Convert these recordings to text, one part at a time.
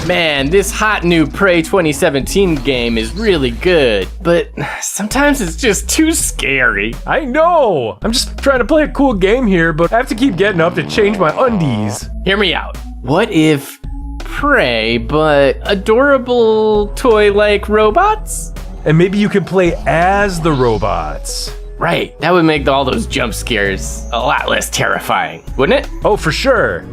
Man, this hot new Prey 2017 game is really good, but sometimes it's just too scary. I know! I'm just trying to play a cool game here, but I have to keep getting up to change my undies. Hear me out. What if Prey, but adorable toy-like robots? And maybe you could play as the robots. Right, that would make all those jump scares a lot less terrifying, wouldn't it? Oh, for sure.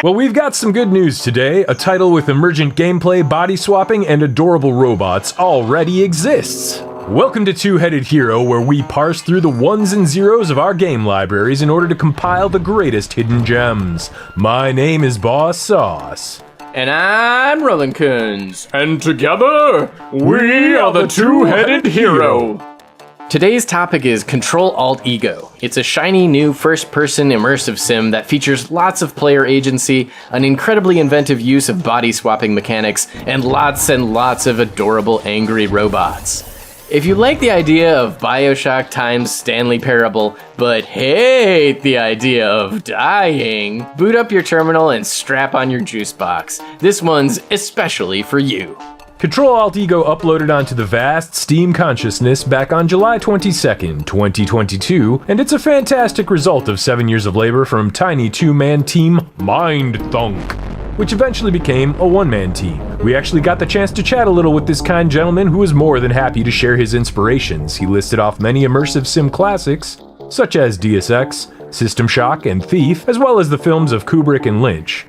Well, we've got some good news today. A title with emergent gameplay, body swapping, and adorable robots already exists. Welcome to Two-Headed Hero, where we parse through the ones and zeros of our game libraries in order to compile the greatest hidden gems. My name is Boss Sauce. And I'm Roland Coons. And together, we are the Two-Headed Hero. Today's topic is Control-Alt-Ego. It's a shiny new first-person immersive sim that features lots of player agency, an incredibly inventive use of body-swapping mechanics, and lots of adorable angry robots. If you like the idea of BioShock times Stanley Parable, but hate the idea of dying, boot up your terminal and strap on your juice box. This one's especially for you. Control-Alt-Ego uploaded onto the vast Steam consciousness back on July 22nd, 2022, and it's a fantastic result of 7 years of labor from tiny two-man team MindThunk, which eventually became a one-man team. We actually got the chance to chat a little with this kind gentleman who was more than happy to share his inspirations. He listed off many immersive sim classics, such as Deus Ex, System Shock, and Thief, as well as the films of Kubrick and Lynch.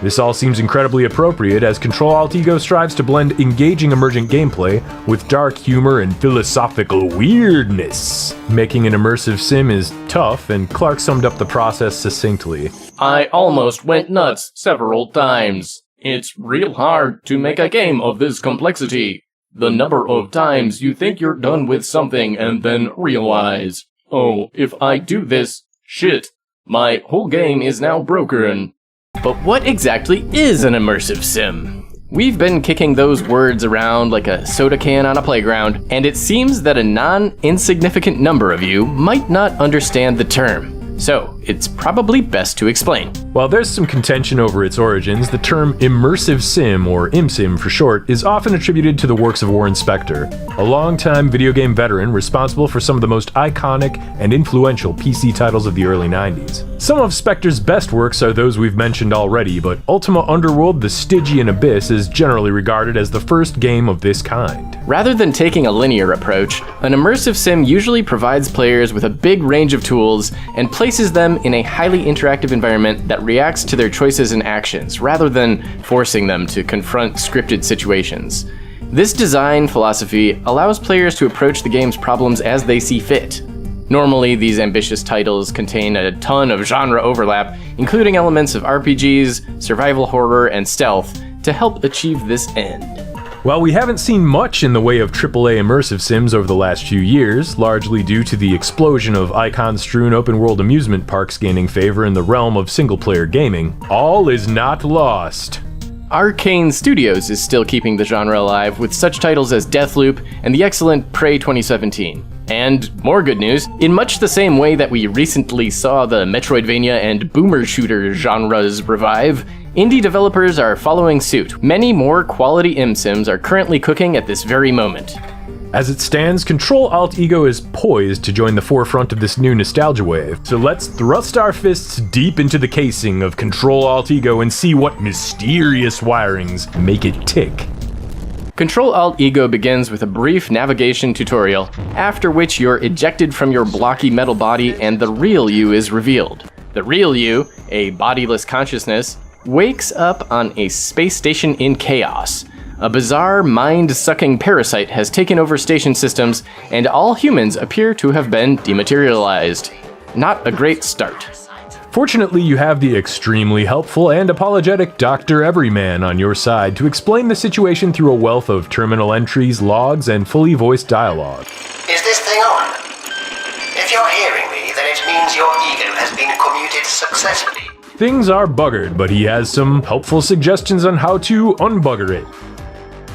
This all seems incredibly appropriate as Control-Alt-Ego strives to blend engaging emergent gameplay with dark humor and philosophical weirdness. Making an immersive sim is tough, and Clark summed up the process succinctly. I almost went nuts several times. It's real hard to make a game of this complexity. The number of times you think you're done with something and then realize, oh, if I do this, shit, my whole game is now broken. But what exactly is an immersive sim? We've been kicking those words around like a soda can on a playground, and it seems that a non-insignificant number of you might not understand the term. So, it's probably best to explain. While there's some contention over its origins, the term immersive sim, or IMSIM for short, is often attributed to the works of Warren Spector, a longtime video game veteran responsible for some of the most iconic and influential PC titles of the early 90s. Some of Spector's best works are those we've mentioned already, but Ultima Underworld: The Stygian Abyss is generally regarded as the first game of this kind. Rather than taking a linear approach, an immersive sim usually provides players with a big range of tools and places them in a highly interactive environment that reacts to their choices and actions, rather than forcing them to confront scripted situations. This design philosophy allows players to approach the game's problems as they see fit. Normally, these ambitious titles contain a ton of genre overlap, including elements of RPGs, survival horror, and stealth, to help achieve this end. While we haven't seen much in the way of AAA immersive sims over the last few years, largely due to the explosion of icon-strewn open-world amusement parks gaining favor in the realm of single-player gaming, all is not lost. Arcane Studios is still keeping the genre alive with such titles as Deathloop and the excellent Prey 2017. And more good news, in much the same way that we recently saw the Metroidvania and boomer shooter genres revive, indie developers are following suit. Many more quality ImSims are currently cooking at this very moment. As it stands, Control-Alt-Ego is poised to join the forefront of this new nostalgia wave. So let's thrust our fists deep into the casing of Control-Alt-Ego and see what mysterious wirings make it tick. Control-Alt-Ego begins with a brief navigation tutorial, after which you're ejected from your blocky metal body and the real you is revealed. The real you, a bodiless consciousness, wakes up on a space station in chaos. A bizarre, mind-sucking parasite has taken over station systems, and all humans appear to have been dematerialized. Not a great start. Fortunately, you have the extremely helpful and apologetic Dr. Everyman on your side to explain the situation through a wealth of terminal entries, logs, and fully voiced dialogue. Is this thing on? If you're hearing me, then it means your ego has been commuted successfully. Things are buggered, but he has some helpful suggestions on how to unbugger it.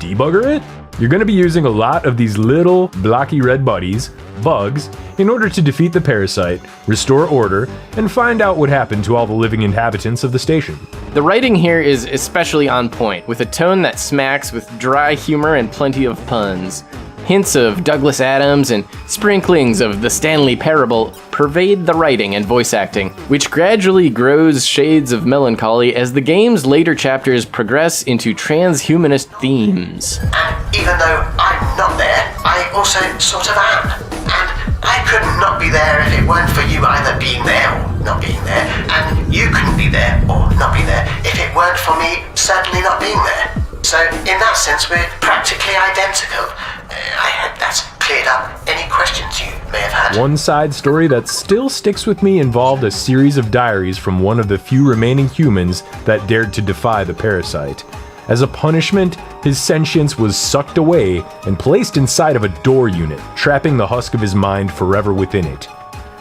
Debugger it? You're going to be using a lot of these little blocky red buddies, bugs, in order to defeat the parasite, restore order, and find out what happened to all the living inhabitants of the station. The writing here is especially on point, with a tone that smacks with dry humor and plenty of puns. Hints of Douglas Adams and sprinklings of the Stanley Parable pervade the writing and voice acting, which gradually grows shades of melancholy as the game's later chapters progress into transhumanist themes. And even though I'm not there, I also sort of am. And I could not be there if it weren't for you either being there or not being there, and you couldn't be there or not be there if it weren't for me certainly not being there. So in that sense, we're practically identical. I hope that's cleared up any questions you may have had. One side story that still sticks with me involved a series of diaries from one of the few remaining humans that dared to defy the parasite. As a punishment, his sentience was sucked away and placed inside of a door unit, trapping the husk of his mind forever within it.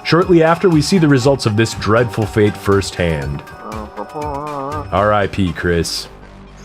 Shortly after, we see the results of this dreadful fate firsthand. R.I.P. Chris.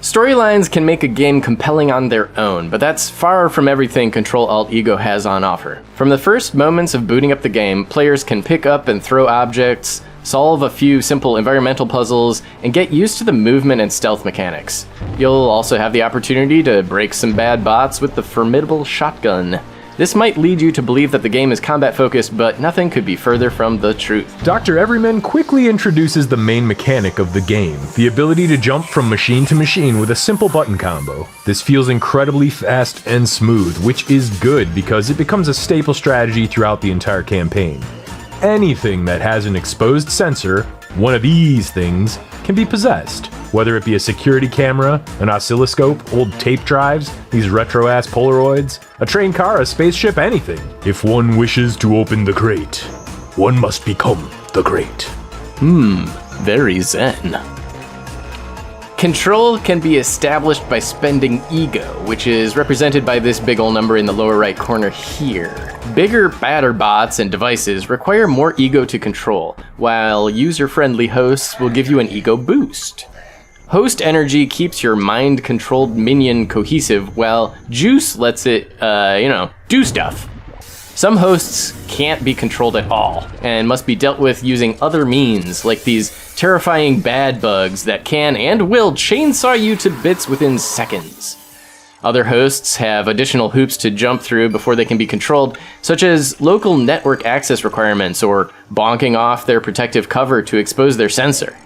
Storylines can make a game compelling on their own, but that's far from everything Control-Alt-Ego has on offer. From the first moments of booting up the game, players can pick up and throw objects, solve a few simple environmental puzzles, and get used to the movement and stealth mechanics. You'll also have the opportunity to break some bad bots with the formidable shotgun. This might lead you to believe that the game is combat-focused, but nothing could be further from the truth. Dr. Everyman quickly introduces the main mechanic of the game, the ability to jump from machine to machine with a simple button combo. This feels incredibly fast and smooth, which is good because it becomes a staple strategy throughout the entire campaign. Anything that has an exposed sensor, one of these things, can be possessed. Whether it be a security camera, an oscilloscope, old tape drives, these retro-ass Polaroids, a train car, a spaceship, anything. If one wishes to open the crate, one must become the crate. Very zen. Control can be established by spending ego, which is represented by this big ol' number in the lower right corner here. Bigger, badder bots and devices require more ego to control, while user-friendly hosts will give you an ego boost. Host energy keeps your mind-controlled minion cohesive, while juice lets it, do stuff. Some hosts can't be controlled at all, and must be dealt with using other means, like these terrifying bad bugs that can and will chainsaw you to bits within seconds. Other hosts have additional hoops to jump through before they can be controlled, such as local network access requirements or bonking off their protective cover to expose their sensor.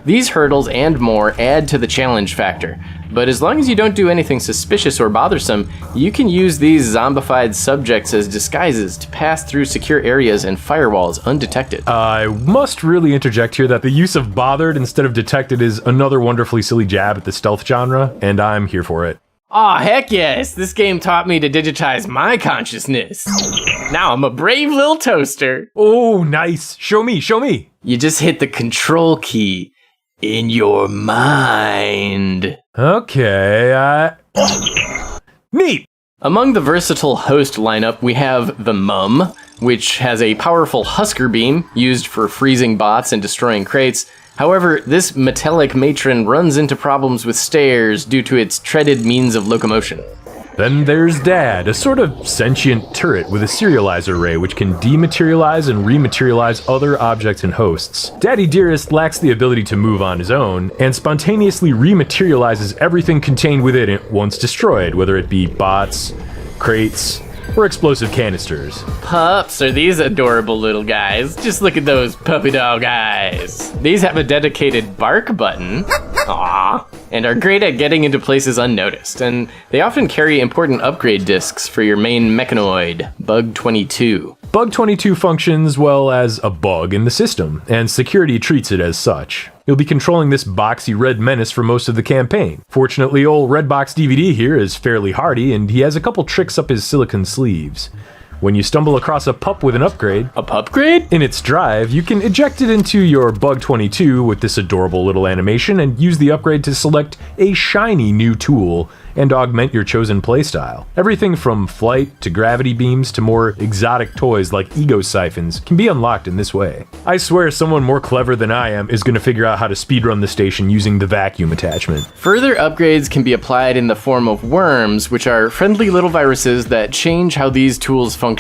These hurdles and more add to the challenge factor, but as long as you don't do anything suspicious or bothersome, you can use these zombified subjects as disguises to pass through secure areas and firewalls undetected. I must really interject here that the use of bothered instead of detected is another wonderfully silly jab at the stealth genre, and I'm here for it. Aw, heck yes! This game taught me to digitize my consciousness. Now I'm a brave little toaster. Oh, nice! Show me, show me! You just hit the control key in your mind. Okay, neat! Among the versatile host lineup, we have the Mum, which has a powerful Husker beam used for freezing bots and destroying crates. However, this metallic matron runs into problems with stairs due to its treaded means of locomotion. Then there's Dad, a sort of sentient turret with a serializer array which can dematerialize and rematerialize other objects and hosts. Daddy Dearest lacks the ability to move on his own, and spontaneously rematerializes everything contained within it once destroyed, whether it be bots, crates, or explosive canisters. Pups are these adorable little guys. Just look at those puppy dog eyes. These have a dedicated bark button, aww, and are great at getting into places unnoticed, and they often carry important upgrade discs for your main mechanoid, Bug 22. Bug 22 functions well as a bug in the system, and security treats it as such. You'll be controlling this boxy red menace for most of the campaign. Fortunately, old Redbox DVD here is fairly hardy, and he has a couple tricks up his silicone sleeves. When you stumble across a pup with an upgrade, A pupgrade? in its drive, you can eject it into your Bug 22 with this adorable little animation and use the upgrade to select a shiny new tool and augment your chosen playstyle. Everything from flight to gravity beams to more exotic toys like ego siphons can be unlocked in this way. I swear someone more clever than I am is going to figure out how to speedrun the station using the vacuum attachment. Further upgrades can be applied in the form of worms, which are friendly little viruses that change how these tools function.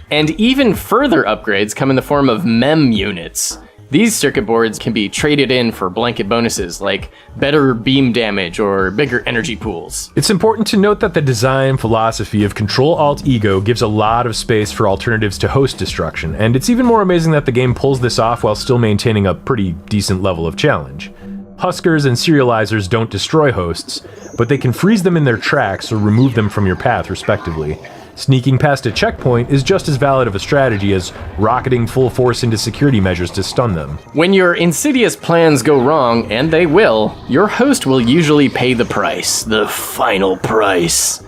And even further upgrades come in the form of MEM units. These circuit boards can be traded in for blanket bonuses like better beam damage or bigger energy pools. It's important to note that the design philosophy of Control-Alt-Ego gives a lot of space for alternatives to host destruction, and it's even more amazing that the game pulls this off while still maintaining a pretty decent level of challenge. Huskers and serializers don't destroy hosts, but they can freeze them in their tracks or remove them from your path respectively. Sneaking past a checkpoint is just as valid of a strategy as rocketing full force into security measures to stun them. When your insidious plans go wrong, and they will, your host will usually pay the price. The final price.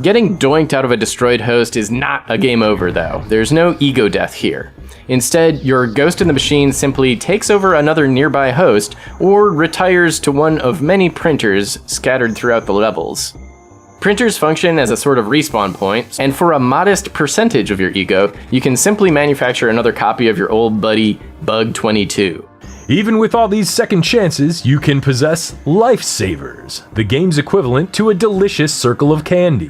Getting doinked out of a destroyed host is not a game over though. There's no ego death here. Instead, your ghost in the machine simply takes over another nearby host or retires to one of many printers scattered throughout the levels. Printers function as a sort of respawn point, and for a modest percentage of your ego, you can simply manufacture another copy of your old buddy, Bug 22. Even with all these second chances, you can possess Lifesavers, the game's equivalent to a delicious circle of candy.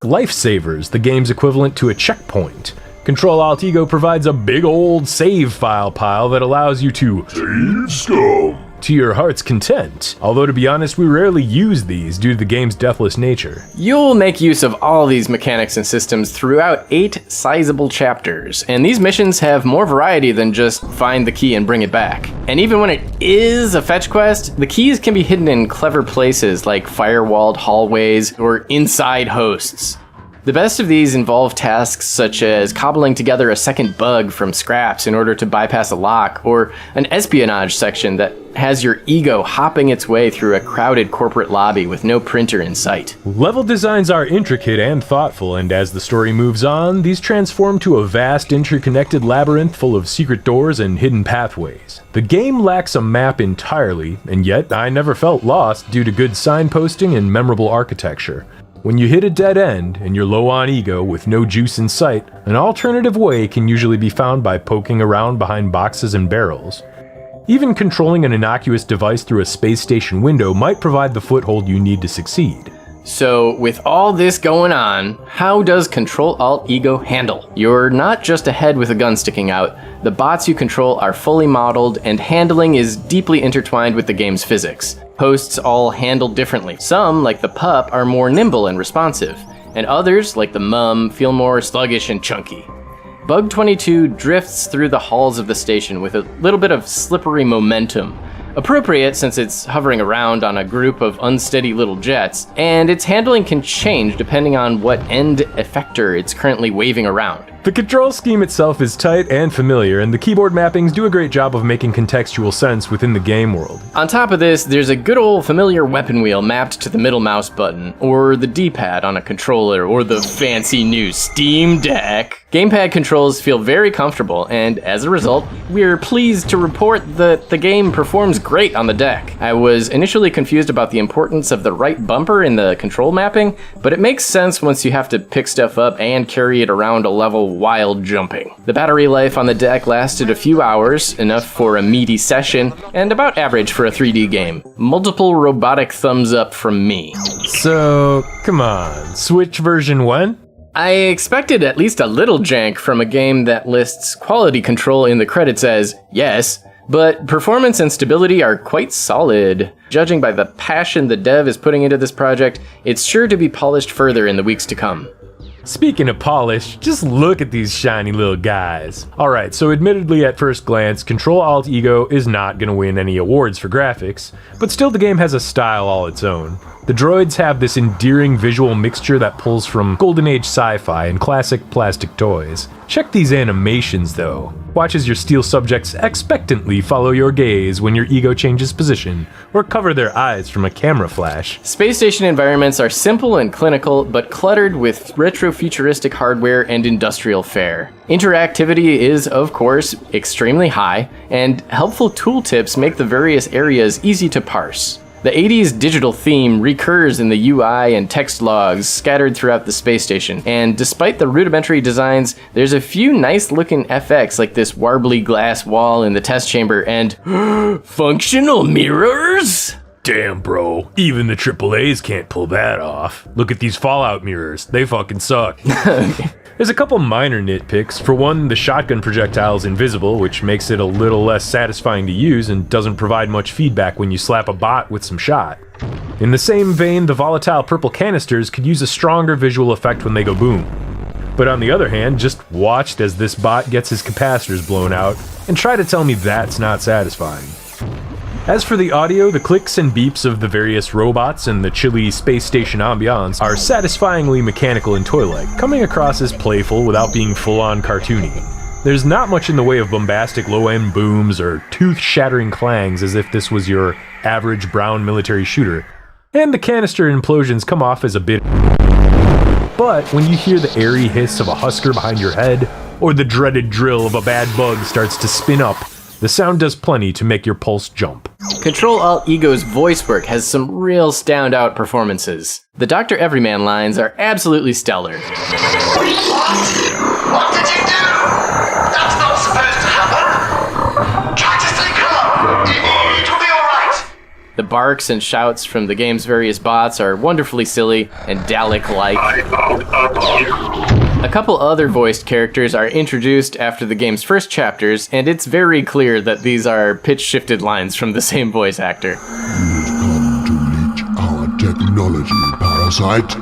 Lifesavers, the game's equivalent to a checkpoint. Control-Alt-Ego provides a big old save file pile that allows you to save scum to your heart's content. Although to be honest, we rarely use these due to the game's deathless nature. You'll make use of all these mechanics and systems throughout 8 sizable chapters, and these missions have more variety than just find the key and bring it back. And even when it is a fetch quest, the keys can be hidden in clever places like firewalled hallways or inside hosts. The best of these involve tasks such as cobbling together a second bug from scraps in order to bypass a lock, or an espionage section that has your ego hopping its way through a crowded corporate lobby with no printer in sight. Level designs are intricate and thoughtful, and as the story moves on, these transform to a vast interconnected labyrinth full of secret doors and hidden pathways. The game lacks a map entirely, and yet I never felt lost due to good signposting and memorable architecture. When you hit a dead end and you're low on ego with no juice in sight, an alternative way can usually be found by poking around behind boxes and barrels. Even controlling an innocuous device through a space station window might provide the foothold you need to succeed. So, with all this going on, how does Control-Alt-Ego handle? You're not just a head with a gun sticking out. The bots you control are fully modeled, and handling is deeply intertwined with the game's physics. Hosts all handle differently. Some, like the pup, are more nimble and responsive, and others, like the mum, feel more sluggish and chunky. Bug 22 drifts through the halls of the station with a little bit of slippery momentum, appropriate since it's hovering around on a group of unsteady little jets, and its handling can change depending on what end effector it's currently waving around. The control scheme itself is tight and familiar, and the keyboard mappings do a great job of making contextual sense within the game world. On top of this, there's a good old familiar weapon wheel mapped to the middle mouse button, or the D-pad on a controller, or the fancy new Steam Deck. Gamepad controls feel very comfortable, and as a result, we're pleased to report that the game performs great on the deck. I was initially confused about the importance of the right bumper in the control mapping, but it makes sense once you have to pick stuff up and carry it around a level while jumping. The battery life on the deck lasted a few hours, enough for a meaty session, and about average for a 3D game. Multiple robotic thumbs up from me. So, come on, Switch version 1? I expected at least a little jank from a game that lists quality control in the credits as yes, but performance and stability are quite solid. Judging by the passion the dev is putting into this project, it's sure to be polished further in the weeks to come. Speaking of polish, just look at these shiny little guys. Alright, so admittedly at first glance, Control-Alt-Ego is not gonna win any awards for graphics, but still the game has a style all its own. The droids have this endearing visual mixture that pulls from Golden Age sci-fi and classic plastic toys. Check these animations though. Watch as your steel subjects expectantly follow your gaze when your ego changes position, or cover their eyes from a camera flash. Space station environments are simple and clinical, but cluttered with retro-futuristic hardware and industrial fare. Interactivity is, of course, extremely high, and helpful tooltips make the various areas easy to parse. The 80s digital theme recurs in the UI and text logs scattered throughout the space station, and despite the rudimentary designs, there's a few nice-looking FX like this warbly glass wall in the test chamber and functional mirrors? Damn, bro. Even the AAAs can't pull that off. Look at these Fallout mirrors. They fucking suck. There's a couple minor nitpicks. For one, the shotgun projectile is invisible, which makes it a little less satisfying to use and doesn't provide much feedback when you slap a bot with some shot. In the same vein, the volatile purple canisters could use a stronger visual effect when they go boom. But on the other hand, just watch as this bot gets his capacitors blown out, and try to tell me that's not satisfying. As for the audio, the clicks and beeps of the various robots and the chilly space station ambiance are satisfyingly mechanical and toy-like, coming across as playful without being full-on cartoony. There's not much in the way of bombastic low-end booms or tooth-shattering clangs as if this was your average brown military shooter, and the canister implosions come off as a bit. But when you hear the airy hiss of a husker behind your head, or the dreaded drill of a bad bug starts to spin up, the sound does plenty to make your pulse jump. Control-Alt-Ego's voice work has some real stand-out performances. The Dr. Everyman lines are absolutely stellar. What? What did you do? That's not supposed to happen. Try to stay calm. It will be alright. The barks and shouts from the game's various bots are wonderfully silly and Dalek-like. A couple other voiced characters are introduced after the game's first chapters, and it's very clear that these are pitch-shifted lines from the same voice actor. You've come to leech our technology, Parasite.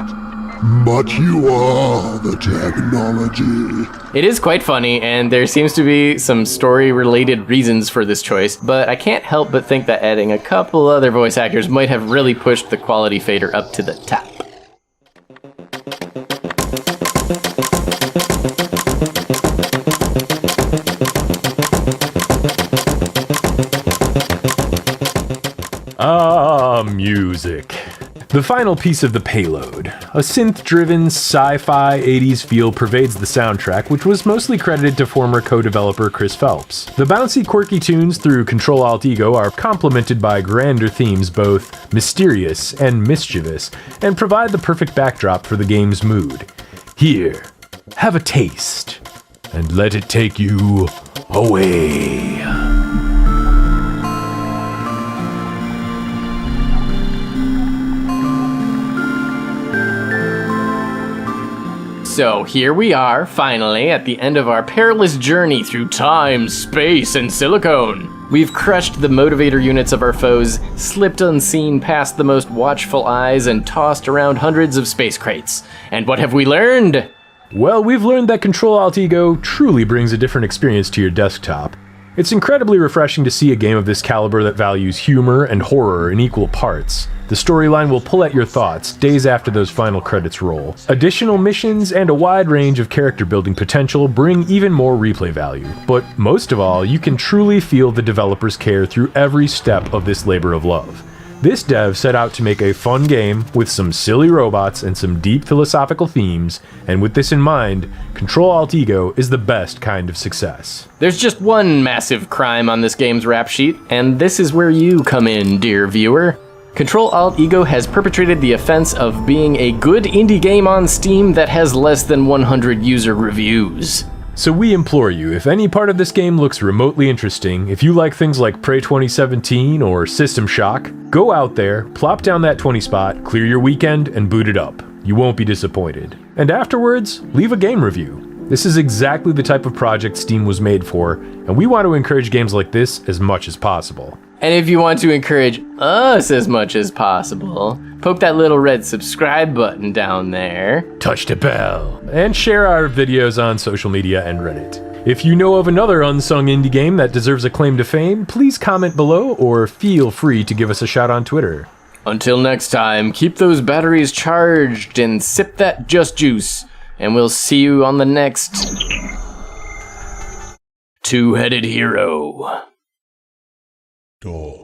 But you are the technology. It is quite funny, and there seems to be some story-related reasons for this choice, but I can't help but think that adding a couple other voice actors might have really pushed the quality fader up to the top. Music. The final piece of the payload. A synth-driven, sci-fi 80s feel pervades the soundtrack, which was mostly credited to former co-developer Chris Phelps. The bouncy, quirky tunes through Control-Alt-Ego are complemented by grander themes both mysterious and mischievous, and provide the perfect backdrop for the game's mood. Here, have a taste, and let it take you away. So here we are, finally, at the end of our perilous journey through time, space, and silicone. We've crushed the motivator units of our foes, slipped unseen past the most watchful eyes, and tossed around hundreds of space crates. And what have we learned? Well, we've learned that Control-Alt-Ego truly brings a different experience to your desktop. It's incredibly refreshing to see a game of this caliber that values humor and horror in equal parts. The storyline will pull at your thoughts days after those final credits roll. Additional missions and a wide range of character building potential bring even more replay value. But most of all, you can truly feel the developers' care through every step of this labor of love. This dev set out to make a fun game with some silly robots and some deep philosophical themes, and with this in mind, Control-Alt-Ego is the best kind of success. There's just one massive crime on this game's rap sheet, and this is where you come in, dear viewer. Control-Alt-Ego has perpetrated the offense of being a good indie game on Steam that has less than 100 user reviews. So we implore you, if any part of this game looks remotely interesting, if you like things like Prey 2017 or System Shock, go out there, plop down that 20 spot, clear your weekend, and boot it up. You won't be disappointed. And afterwards, leave a game review. This is exactly the type of project Steam was made for, and we want to encourage games like this as much as possible. And if you want to encourage us as much as possible, poke that little red subscribe button down there. Touch the bell. And share our videos on social media and Reddit. If you know of another unsung indie game that deserves a claim to fame, please comment below or feel free to give us a shout on Twitter. Until next time, keep those batteries charged and sip that Just Juice, and we'll see you on the next Two-Headed Hero. Door.